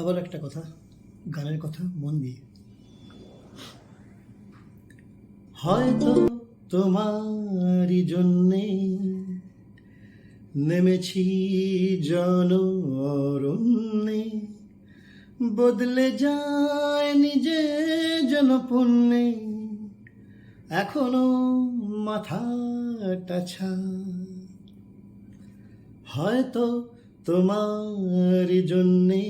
আবার একটা কথা, গানের কথা মন দিয়ে। হয়তো তোমারই জন্যে নেমেছি জন অরণ্যে, বদলে যায় নিজে যেন পুণ্যে, এখনো মাথাটা ছা। হয়তো তোমারই জন্যে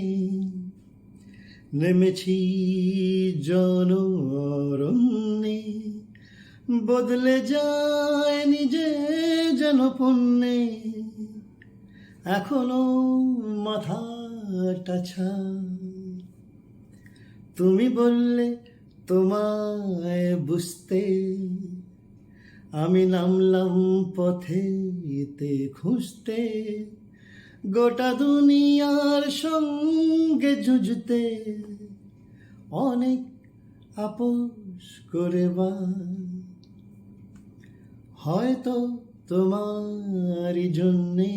নেমেছি জন অরণ্যে, বদলে যায় নিজে যেন পুণ্যে, এখনো মাথাটা ছা। তুমি বললে তোমায় বুঝতে, আমি নামলাম পথেতে খুঁজতে, গোটা দুনিয়ার সঙ্গে যুঝতে, অনেক আপোষ করে বা। হয়তো তোমারই জন্যে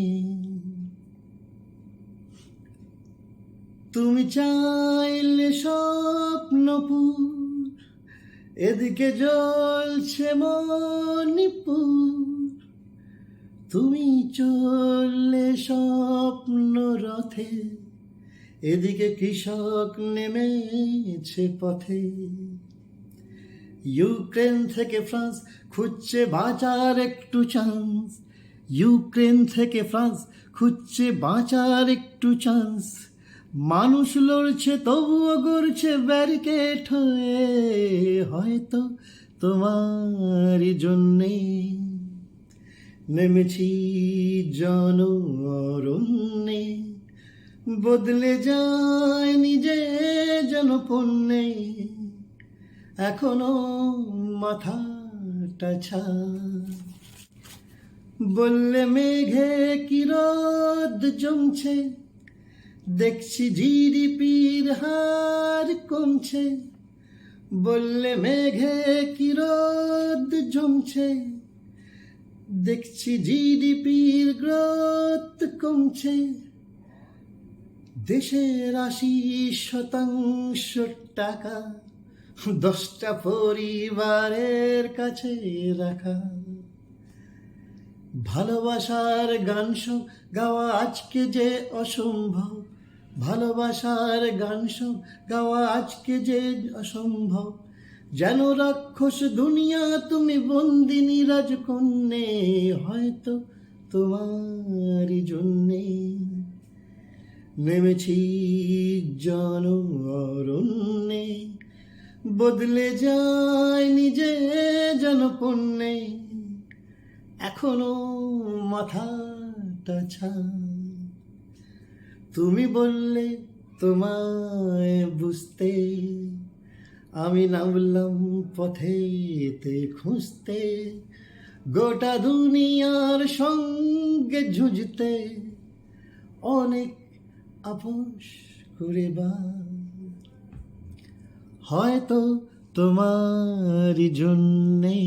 তুমি চাইলে স্বপ্নপুর, এদিকে জ্বলছে মণিপুর। তুমি চললে স্বপ্ন রথে, এদিকে কৃষক নেমেছে পথে। ইউক্রেন থেকে ফ্রান্স খুঁজছে বাঁচার একটু চান্স, ইউক্রেন থেকে ফ্রান্স খুঁজছে বাঁচার একটু চান্স। মানুষ লড়ছে তবুও গড়ছে ব্যারিকেড হয়ে, হয়তো তোমারই জন্যে নেমেছি জন অরণ্যে, বদলে যায় নিজে যেন পুণ্যে, এখনো মাথাটা ছা। বললে মেঘে কি রোদ জমছে, দেখছি জিডিপির হার কমছে। বললে মেঘে কি রোদ জমছে, দেখছি জিডিপির গ্রোথ কমছে। দেশের 80% টাকা 10টা পরিবারের কাছে রাখা। ভালোবাসার গান সব গাওয়া আজকে যে অসম্ভব, ভালোবাসার গান সব গাওয়া আজকে যে অসম্ভব। যেন রাক্ষস দুনিয়া তুমি বন্দিনী রাজকন্যে, হয়তো তোমারই জন্যে নেমেছি জন অরণ্যে, বদলে যায় নিজে যেন পুণ্যে, এখনো মাথাটা ছা। তুমি বললে তোমায় বুঝতে, আমি নামলাম পথেতে খুঁজতে, গোটা দুনিয়ার সঙ্গে যুঝতে, অনেক আপোষ করে বা। হয়তো তোমারই জন্যে